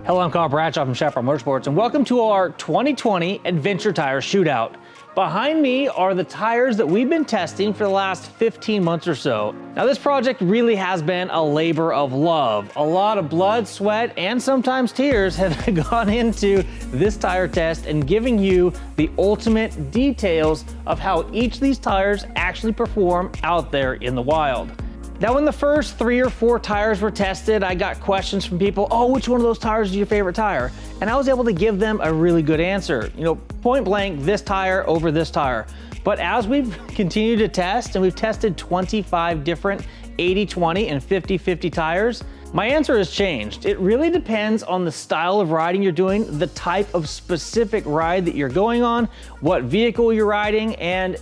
Hello, I'm Carl Bradshaw from Chaparral Motorsports, and welcome to our 2020 Adventure Tire Shootout. Behind me are the tires that we've been testing for the last 15 months or so. Now, this project really has been a labor of love. A lot of blood, sweat, and sometimes tears have gone into this tire test and giving you the ultimate details of how each of these tires actually perform out there in the wild. Now, when the first 3 or 4 tires were tested, I got questions from people, oh, which one of those tires is your favorite tire? And I was able to give them a really good answer. You know, point blank, this tire over this tire. But as we've continued to test, and we've tested 25 different 80/20 and 50/50 tires, my answer has changed. It really depends on the style of riding you're doing, the type of specific ride that you're going on, what vehicle you're riding, and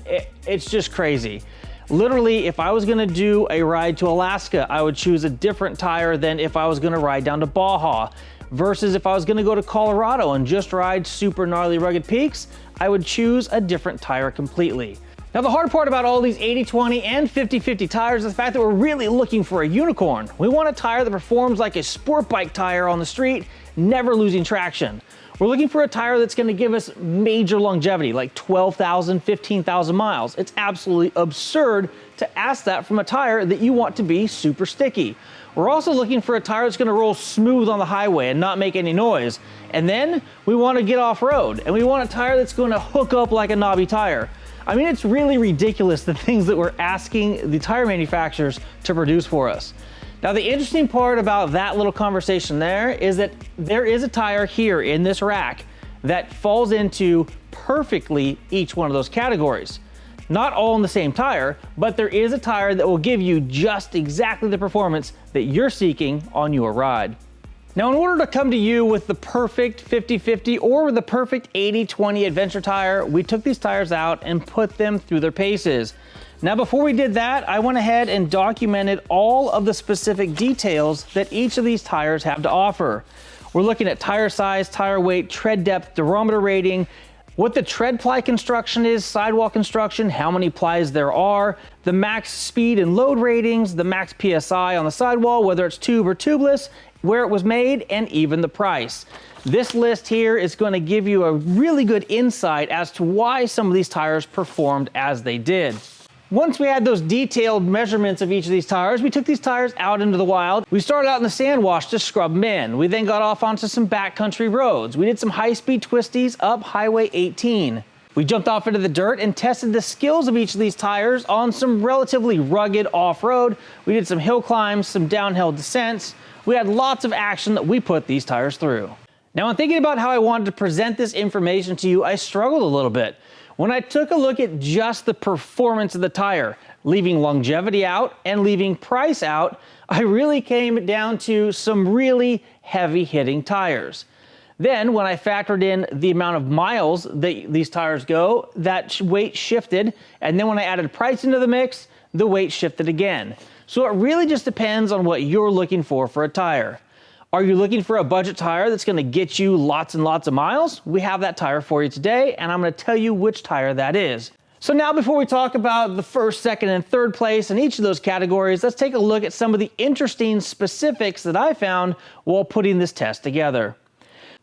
it's just crazy. Literally, if I was gonna do a ride to Alaska, I would choose a different tire than if I was gonna ride down to Baja. Versus if I was gonna go to Colorado and just ride super gnarly rugged peaks, I would choose a different tire completely. Now, the hard part about all these 80/20 and 50/50 tires is the fact that we're really looking for a unicorn. We want a tire that performs like a sport bike tire on the street, never losing traction. We're looking for a tire that's gonna give us major longevity, like 12,000, 15,000 miles. It's absolutely absurd to ask that from a tire that you want to be super sticky. We're also looking for a tire that's gonna roll smooth on the highway and not make any noise. And then we wanna get off-road, and we want a tire that's gonna hook up like a knobby tire. I mean, it's really ridiculous the things that we're asking the tire manufacturers to produce for us. Now, the interesting part about that little conversation there is that there is a tire here in this rack that falls into perfectly each one of those categories. Not all in the same tire, but there is a tire that will give you just exactly the performance that you're seeking on your ride. Now, in order to come to you with the perfect 50/50 or the perfect 80/20 adventure tire, we took these tires out and put them through their paces. Now, before we did that, I went ahead and documented all of the specific details that each of these tires have to offer. We're looking at tire size, tire weight, tread depth, durometer rating, what the tread ply construction is, sidewall construction, how many plies there are, the max speed and load ratings, the max PSI on the sidewall, whether it's tube or tubeless, where it was made, and even the price. This list here is going to give you a really good insight as to why some of these tires performed as they did. Once we had those detailed measurements of each of these tires, we took these tires out into the wild. We started out in the sand wash to scrub them in. We then got off onto some backcountry roads. We did some high-speed twisties up Highway 18. We jumped off into the dirt and tested the skills of each of these tires on some relatively rugged off-road. We did some hill climbs, some downhill descents. We had lots of action that we put these tires through. Now, in thinking about how I wanted to present this information to you, I struggled a little bit. When I took a look at just the performance of the tire, leaving longevity out and leaving price out, I really came down to some really heavy hitting tires. Then when I factored in the amount of miles that these tires go, that weight shifted. And then when I added price into the mix, the weight shifted again. So it really just depends on what you're looking for a tire. Are you looking for a budget tire that's gonna get you lots and lots of miles? We have that tire for you today, and I'm gonna tell you which tire that is. So now, before we talk about the first, second, and third place in each of those categories, let's take a look at some of the interesting specifics that I found while putting this test together.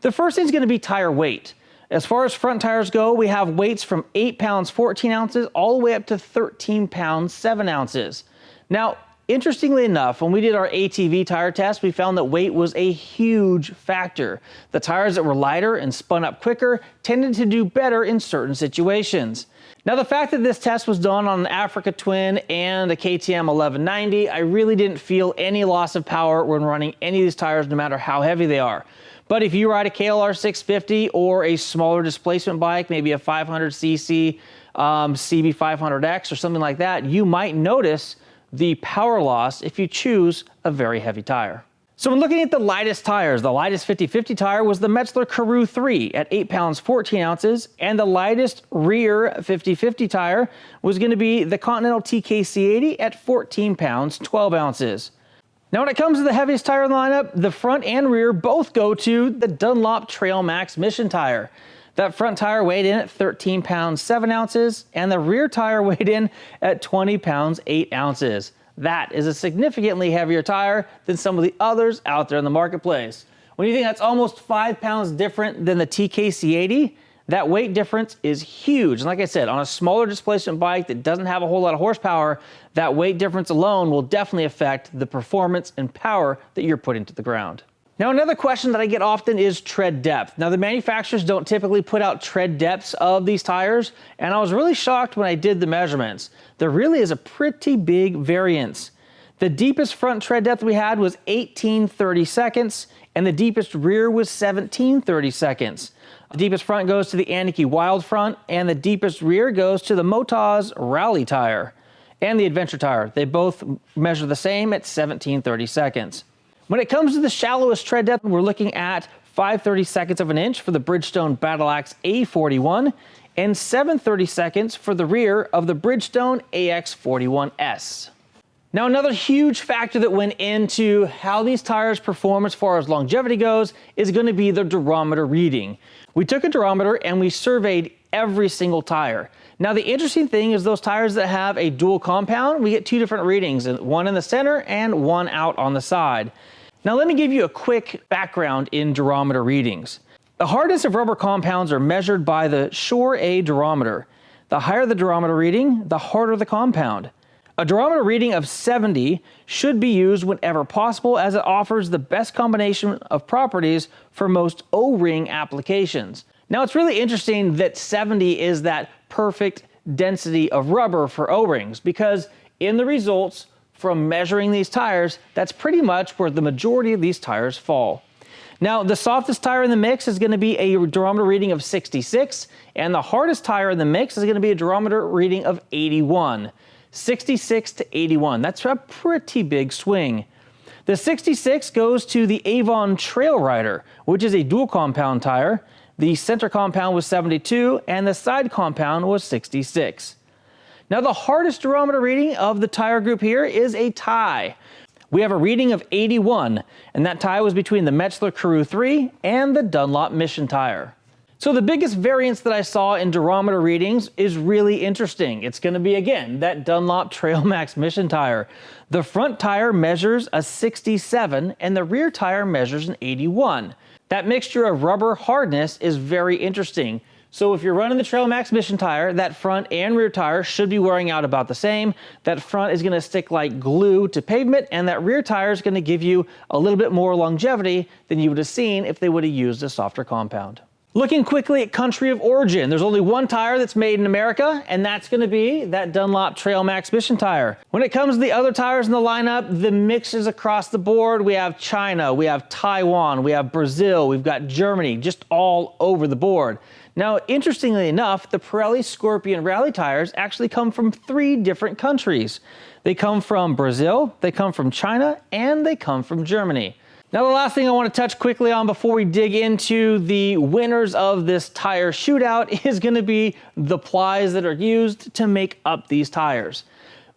The first thing is gonna be tire weight. As far as front tires go, we have weights from 8 pounds, 14 ounces, all the way up to 13 pounds, 7 ounces. Now, interestingly enough, when we did our ATV tire test, we found that weight was a huge factor. The tires that were lighter and spun up quicker tended to do better in certain situations. Now, the fact that this test was done on an Africa Twin and a KTM 1190, I really didn't feel any loss of power when running any of these tires, no matter how heavy they are. But if you ride a KLR 650 or a smaller displacement bike, maybe a 500cc CB500X or something like that, you might notice the power loss if you choose a very heavy tire. So when looking at the lightest tires, the lightest 50/50 tire was the METZELER KAROO 3 at 8 pounds, 14 ounces, and the lightest rear 50/50 tire was gonna be the CONTINENTAL TKC80 at 14 pounds, 12 ounces. Now, when it comes to the heaviest tire in the lineup, the front and rear both go to the DUNLOP TRAILMAX Mission tire. That front tire weighed in at 13 pounds, 7 ounces, and the rear tire weighed in at 20 pounds, 8 ounces. That is a significantly heavier tire than some of the others out there in the marketplace. When you think that's almost 5 pounds different than the TKC80, that weight difference is huge. And like I said, on a smaller displacement bike that doesn't have a whole lot of horsepower, that weight difference alone will definitely affect the performance and power that you're putting to the ground. Now, another question that I get often is tread depth. Now, the manufacturers don't typically put out tread depths of these tires, and I was really shocked when I did the measurements. There really is a pretty big variance. The deepest front tread depth we had was 1830 seconds, and the deepest rear was 1730 The deepest front goes to the ANAKEE Wild Front, and the deepest rear goes to the Motoz Rally tire and the Adventure tire. They both measure the same at 1730 seconds. When it comes to the shallowest tread depth, we're looking at 5/32 of an inch for the Bridgestone Battle Axe A41 and 7/32 for the rear of the Bridgestone AX41S. Now, another huge factor that went into how these tires perform as far as longevity goes is going to be the durometer reading. We took a durometer and we surveyed every single tire. Now, the interesting thing is those tires that have a dual compound, we get two different readings, one in the center and one out on the side. Now, let me give you a quick background in durometer readings. The hardness of rubber compounds are measured by the Shore A durometer. The higher the durometer reading, the harder the compound. A durometer reading of 70 should be used whenever possible, as it offers the best combination of properties for most O-ring applications. Now, it's really interesting that 70 is that perfect density of rubber for O-rings, because in the results from measuring these tires, that's pretty much where the majority of these tires fall. Now, the softest tire in the mix is going to be a durometer reading of 66, and the hardest tire in the mix is going to be a durometer reading of 81. 66 to 81, that's a pretty big swing. The 66 goes to the AVON TRAILRIDER, which is a dual compound tire. The center compound was 72 and the side compound was 66. Now, the hardest durometer reading of the tire group here is a tie. We have a reading of 81, and that tie was between the METZELER KAROO 3 and the DUNLOP Mission tire. So the biggest variance that I saw in durometer readings is really interesting. It's going to be, again, that DUNLOP TRAILMAX Mission tire. The front tire measures a 67 and the rear tire measures an 81. That mixture of rubber hardness is very interesting. So if you're running the TRAILMAX Mission tire, that front and rear tire should be wearing out about the same. That front is going to stick like glue to pavement, and that rear tire is going to give you a little bit more longevity than you would have seen if they would have used a softer compound. Looking quickly at country of origin, there's only one tire that's made in America, and that's going to be that DUNLOP TRAILMAX Mission tire. When it comes to the other tires in the lineup, the mix is across the board. We have China, we have Taiwan, we have Brazil, we've got Germany, just all over the board. Now, interestingly enough, the Pirelli Scorpion Rally tires actually come from 3 different countries. They come from Brazil, they come from China, and they come from Germany. Now, the last thing I want to touch quickly on before we dig into the winners of this tire shootout is going to be the plies that are used to make up these tires.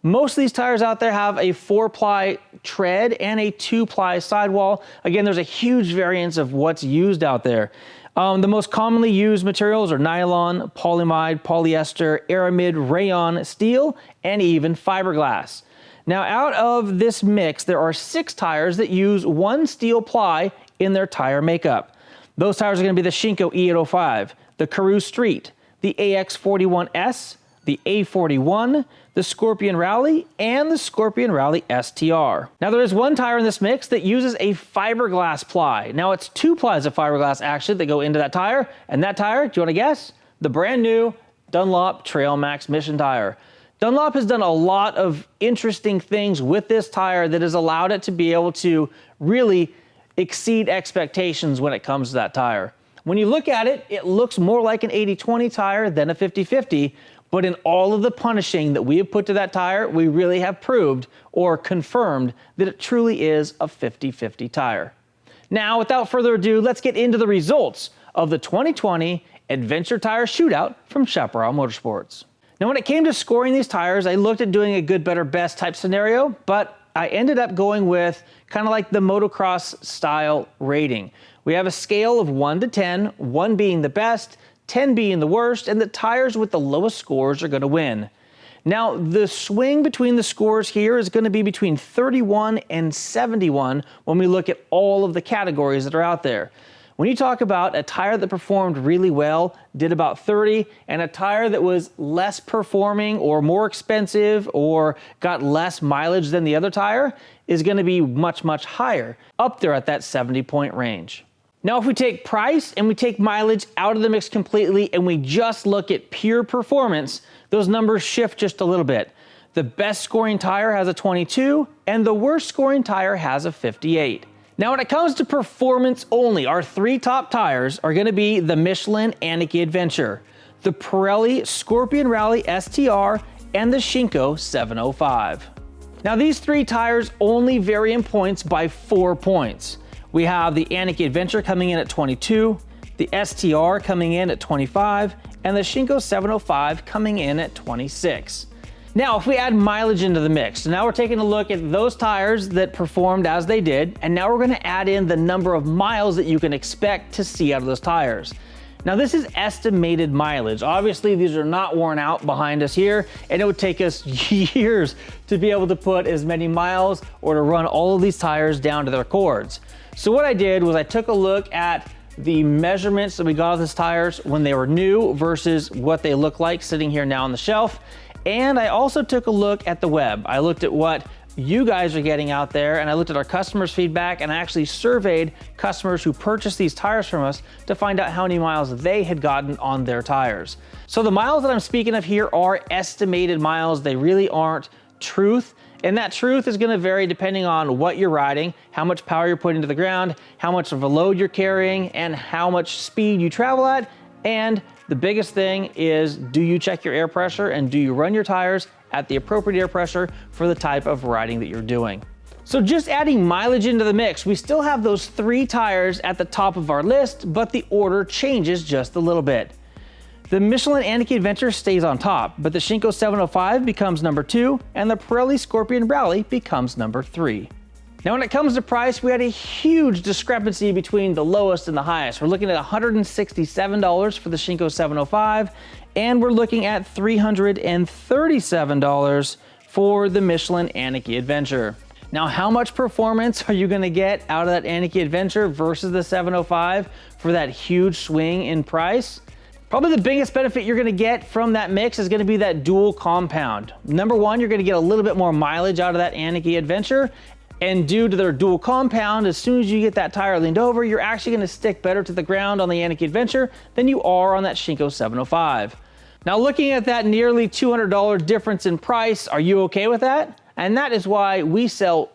Most of these tires out there have a 4-ply tread and a 2-ply sidewall. Again, there's a huge variance of what's used out there. The most commonly used materials are nylon, polyamide, polyester, aramid, rayon, steel, and even fiberglass. Now, out of this mix, there are 6 tires that use 1 steel ply in their tire makeup. Those tires are going to be the Shinko E805, the KAROO Street, the AX41S, the A41, the Scorpion Rally, and the Scorpion Rally STR. Now, there is one tire in this mix that uses a fiberglass ply. Now, it's 2 plies of fiberglass actually that go into that tire, and that tire, do you want to guess? The brand new DUNLOP TRAILMAX Mission tire. Dunlop has done a lot of interesting things with this tire that has allowed it to be able to really exceed expectations when it comes to that tire. When you look at it, it looks more like an 80/20 tire than a 50/50, but in all of the punishing that we have put to that tire, we really have proved or confirmed that it truly is a 50/50 tire. Now, without further ado, let's get into the results of the 2020 Adventure Tire Shootout from Chaparral Motorsports. Now, when it came to scoring these tires, I looked at doing a good, better, best type scenario, but I ended up going with kind of like the motocross style rating. We have a scale of 1 to 10, 1 being the best, 10 being the worst, and the tires with the lowest scores are going to win. Now, the swing between the scores here is going to be between 31 and 71 when we look at all of the categories that are out there. When you talk about a tire that performed really well, did about 30, and a tire that was less performing or more expensive or got less mileage than the other tire, is going to be much, much higher, up there at that 70-point range. Now, if we take price and we take mileage out of the mix completely and we just look at pure performance, those numbers shift just a little bit. The best scoring tire has a 22 and the worst scoring tire has a 58. Now, when it comes to performance only, our three top tires are going to be the Michelin ANAKEE Adventure, the Pirelli Scorpion Rally STR, and the Shinko 705. Now, these three tires only vary in points by 4 points. We have the ANAKEE Adventure coming in at 22, the STR coming in at 25, and the Shinko 705 coming in at 26. Now, if we add mileage into the mix, so now we're taking a look at those tires that performed as they did, and now we're going to add in the number of miles that you can expect to see out of those tires. Now, this is estimated mileage. Obviously, these are not worn out behind us here, and it would take us years to be able to put as many miles or to run all of these tires down to their cords. So what I did was I took a look at the measurements that we got of these tires when they were new versus what they look like sitting here now on the shelf. And I also took a look at the web. I looked at what you guys are getting out there, and I looked at our customers' feedback, and I actually surveyed customers who purchased these tires from us to find out how many miles they had gotten on their tires. So the miles that I'm speaking of here are estimated miles. They really aren't truth. And that truth is going to vary depending on what you're riding, how much power you're putting into the ground, how much of a load you're carrying, and how much speed you travel at. And the biggest thing is, do you check your air pressure and do you run your tires at the appropriate air pressure for the type of riding that you're doing? So just adding mileage into the mix, we still have those three tires at the top of our list, but the order changes just a little bit. The Michelin ANAKEE Adventure stays on top, but the Shinko 705 becomes number 2, and the Pirelli Scorpion Rally becomes number 3. Now, when it comes to price, we had a huge discrepancy between the lowest and the highest. We're looking at $167 for the Shinko 705, and we're looking at $337 for the Michelin ANAKEE Adventure. Now, how much performance are you going to get out of that ANAKEE Adventure versus the 705 for that huge swing in price? Probably the biggest benefit you're going to get from that mix is going to be that dual compound. Number one, you're going to get a little bit more mileage out of that ANAKEE Adventure. And due to their dual compound, as soon as you get that tire leaned over, you're actually going to stick better to the ground on the ANAKEE Adventure than you are on that Shinko 705. Now, looking at that nearly $200 difference in price, are you okay with that? And that is why we sell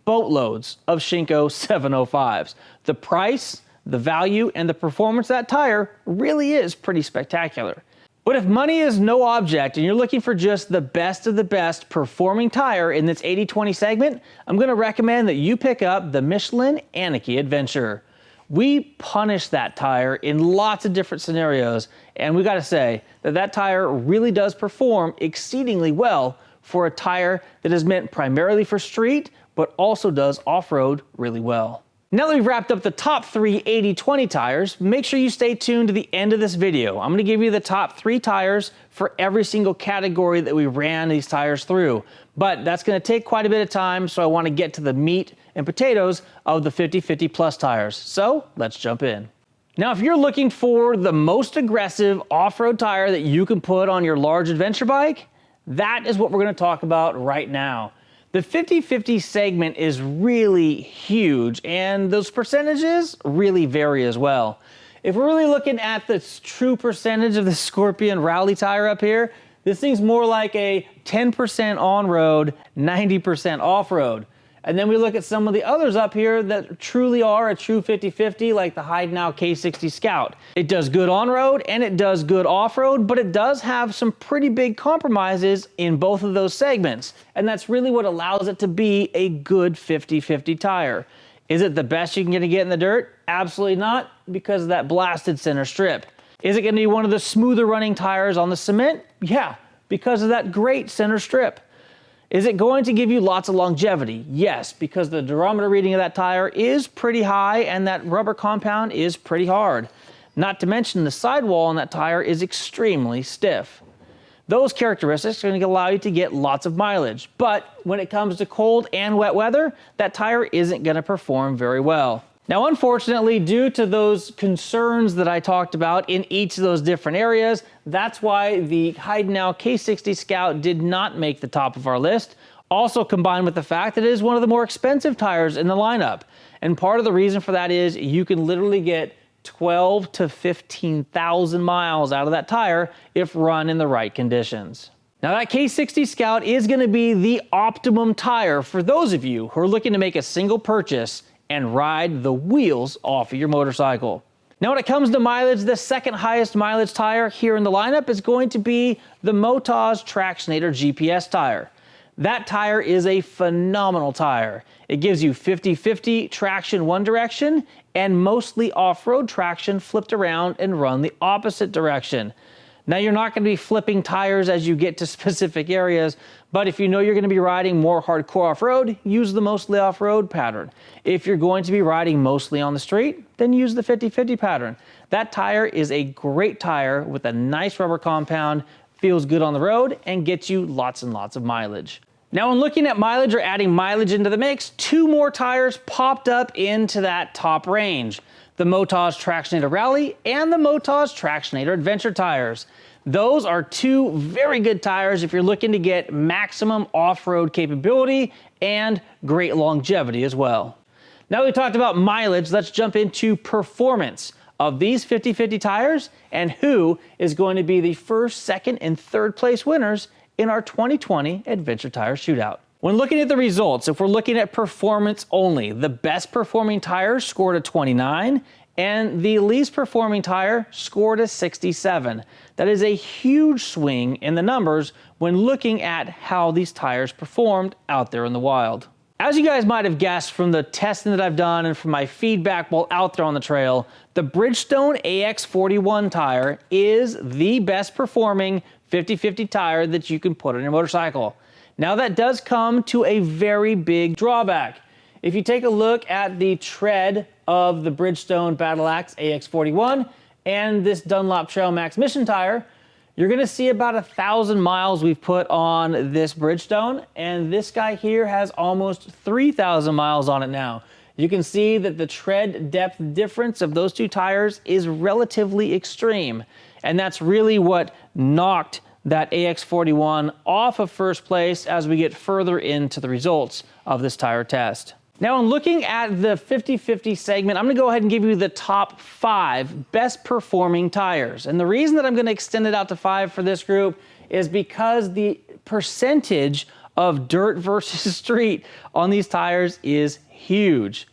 boatloads of Shinko 705s. The price, the value, and the performance of that tire really is pretty spectacular. But if money is no object and you're looking for just the best of the best performing tire in this 80/20 segment, I'm going to recommend that you pick up the Michelin ANAKEE Adventure. We punish that tire in lots of different scenarios, and we got to say that that tire really does perform exceedingly well for a tire that is meant primarily for street, but also does off-road really well. Now that we've wrapped up the top 3 80/20 tires, make sure you stay tuned to the end of this video. I'm going to give you the top 3 tires for every single category that we ran these tires through. But that's going to take quite a bit of time, so I want to get to the meat and potatoes of the 50/50 plus tires. So let's jump in. Now, if you're looking for the most aggressive off-road tire that you can put on your large adventure bike, that is what we're going to talk about right now. The 50/50 segment is really huge, and those percentages really vary as well. If we're really looking at the true percentage of the Scorpion Rally tire up here, this thing's more like a 10% on-road, 90% off-road. And then we look at some of the others up here that truly are a true 50/50, like the Heidenau K60 Scout. It does good on-road and it does good off-road, but it does have some pretty big compromises in both of those segments. And that's really what allows it to be a good 50/50 tire. Is it the best you can get in the dirt? Absolutely not, because of that blasted center strip. Is it going to be one of the smoother running tires on the cement? Yeah, because of that great center strip. Is it going to give you lots of longevity? Yes, because the durometer reading of that tire is pretty high and that rubber compound is pretty hard. Not to mention the sidewall on that tire is extremely stiff. Those characteristics are going to allow you to get lots of mileage. But when it comes to cold and wet weather, that tire isn't going to perform very well. Now, unfortunately, due to those concerns that I talked about in each of those different areas, that's why the Heidenau K60 Scout did not make the top of our list. Also combined with the fact that it is one of the more expensive tires in the lineup. And part of the reason for that is you can literally get 12 to 15,000 miles out of that tire if run in the right conditions. Now, that K60 Scout is going to be the optimum tire for those of you who are looking to make a single purchase and ride the wheels off of your motorcycle. Now, when it comes to mileage, the second highest mileage tire here in the lineup is going to be the Motoz Tractionator GPS tire. That tire is a phenomenal tire. It gives you 50-50 traction one direction and mostly off-road traction flipped around and run the opposite direction. Now, you're not going to be flipping tires as you get to specific areas, but if you know you're going to be riding more hardcore off-road, use the mostly off-road pattern. If you're going to be riding mostly on the street, then use the 50-50 pattern. That tire is a great tire with a nice rubber compound, feels good on the road, and gets you lots and lots of mileage. Now, when looking at mileage or adding mileage into the mix, two more tires popped up into that top range. The Motoz Tractionator Rally and the Motoz Tractionator Adventure tires. Those are two very good tires if you're looking to get maximum off-road capability and great longevity as well. Now we talked about mileage, let's jump into performance of these 50-50 tires and who is going to be the first, second, and third place winners in our 2020 Adventure Tire Shootout. When looking at the results, if we're looking at performance only, the best performing tire scored a 29 and the least performing tire scored a 67. That is a huge swing in the numbers when looking at how these tires performed out there in the wild. As you guys might have guessed from the testing that I've done and from my feedback while out there on the trail, the Bridgestone AX41 tire is the best performing 50-50 tire that you can put on your motorcycle. Now, that does come to a very big drawback. If you take a look at the tread of the Bridgestone Battle Axe AX41 and this Dunlop TRAILMAX Mission tire, you're going to see about 1,000 miles we've put on this Bridgestone, and this guy here has almost 3,000 miles on it now. You can see that the tread depth difference of those two tires is relatively extreme, and that's really what knocked that AX41 off of first place as we get further into the results of this tire test. Now, in looking at the 50-50 segment, I'm going to go ahead and give you the top 5 best performing tires. And the reason that I'm going to extend it out to 5 for this group is because the percentage of dirt versus street on these tires is huge.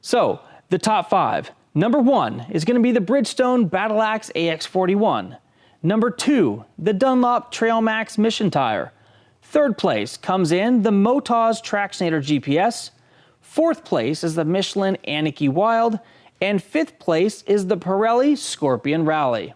So, the top 5. Number 1 is going to be the Bridgestone Battle Axe AX41. Number 2, the Dunlop TRAILMAX Mission tire. Third place comes in the Motoz Tractionator GPS. Fourth place is the Michelin ANAKEE Wild, and fifth place is the Pirelli Scorpion Rally.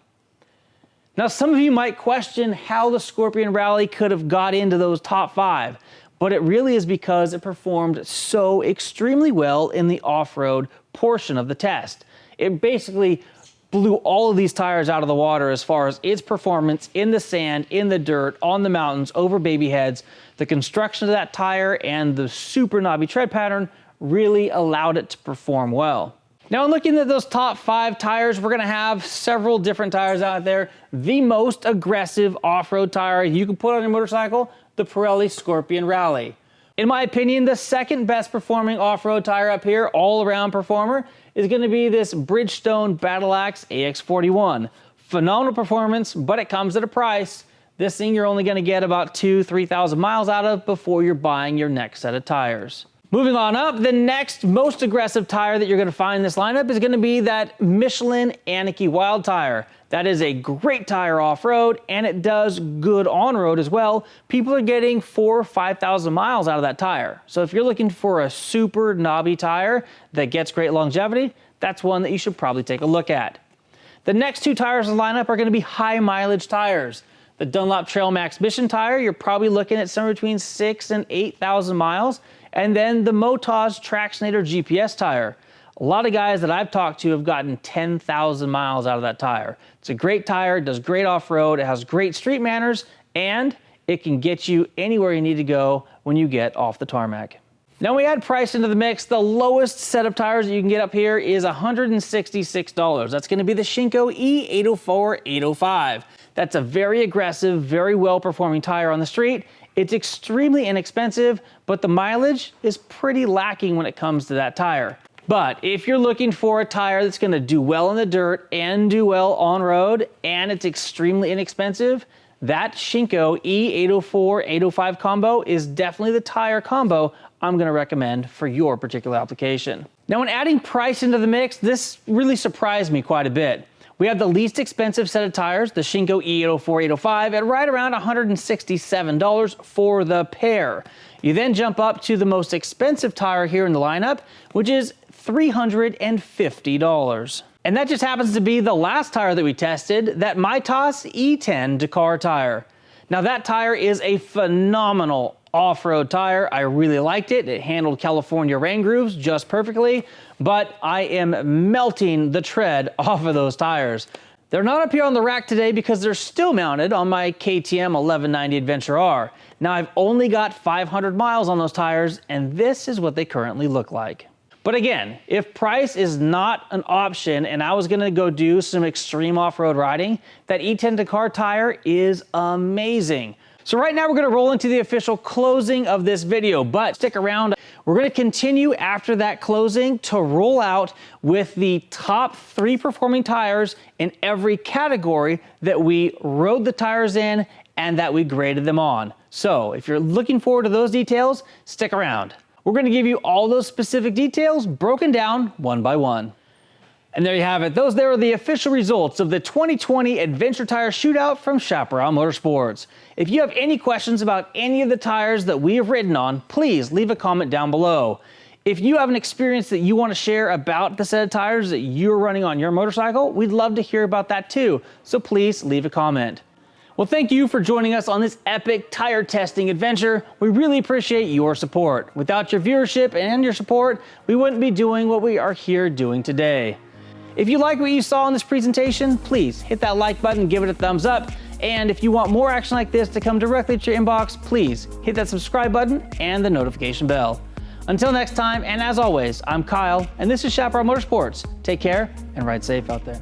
Now, some of you might question how the Scorpion Rally could have got into those top 5, but it really is because it performed so extremely well in the off-road portion of the test. It basically blew all of these tires out of the water as far as its performance in the sand, in the dirt, on the mountains, over baby heads. The construction of that tire and the super knobby tread pattern really allowed it to perform well. Now, in looking at those top 5 tires, we're gonna have several different tires out there. The most aggressive off-road tire you can put on your motorcycle, the Pirelli Scorpion Rally. In my opinion, the second best performing off-road tire up here, all-around performer, is gonna be this Bridgestone Battle Axe AX41. Phenomenal performance, but it comes at a price. This thing you're only gonna get about 2,000-3,000 miles out of before you're buying your next set of tires. Moving on up, the next most aggressive tire that you're going to find in this lineup is going to be that Michelin ANAKEE Wild tire. That is a great tire off-road, and it does good on-road as well. People are getting 4,000 or 5,000 miles out of that tire. So if you're looking for a super knobby tire that gets great longevity, that's one that you should probably take a look at. The next 2 tires in the lineup are going to be high mileage tires. The Dunlop TRAILMAX Mission tire, you're probably looking at somewhere between 6,000 and 8,000 miles. And then the Motoz Tractionator GPS tire. A lot of guys that I've talked to have gotten 10,000 miles out of that tire. It's a great tire, it does great off-road, it has great street manners, and it can get you anywhere you need to go when you get off the tarmac. Now we add price into the mix. The lowest set of tires that you can get up here is $166. That's gonna be the Shinko E804-805. That's a very aggressive, very well-performing tire on the street. It's extremely inexpensive, but the mileage is pretty lacking when it comes to that tire. But if you're looking for a tire that's gonna do well in the dirt and do well on road, and it's extremely inexpensive, that Shinko E804-805 combo is definitely the tire combo I'm gonna recommend for your particular application. Now, when adding price into the mix, this really surprised me quite a bit. We have the least expensive set of tires, the Shinko E804-805, at right around $167 for the pair. You then jump up to the most expensive tire here in the lineup, which is $350. And that just happens to be the last tire that we tested, that Mitas E10 Dakar tire. Now that tire is a phenomenal off-road tire. I really liked it. It handled California rain grooves just perfectly, but I am melting the tread off of those tires. They're not up here on the rack today because they're still mounted on my KTM 1190 Adventure R. Now I've only got 500 miles on those tires, and this is what they currently look like. But again, if price is not an option and I was gonna go do some extreme off-road riding, that E10 Dakar tire is amazing. So right now we're gonna roll into the official closing of this video, but stick around. We're gonna continue after that closing to roll out with the top 3 performing tires in every category that we rode the tires in and that we graded them on. So if you're looking forward to those details, stick around. We're gonna give you all those specific details broken down one by one. And there you have it. Those there are the official results of the 2020 Adventure Tire Shootout from Chaparral Motorsports. If you have any questions about any of the tires that we have ridden on, please leave a comment down below. If you have an experience that you want to share about the set of tires that you're running on your motorcycle, we'd love to hear about that too. So please leave a comment. Well, thank you for joining us on this epic tire testing adventure. We really appreciate your support. Without your viewership and your support, we wouldn't be doing what we are here doing today. If you like what you saw in this presentation, please hit that like button, give it a thumbs up. And if you want more action like this to come directly to your inbox, please hit that subscribe button and the notification bell. Until next time, and as always, I'm Kyle, and this is Chaparral Motorsports. Take care and ride safe out there.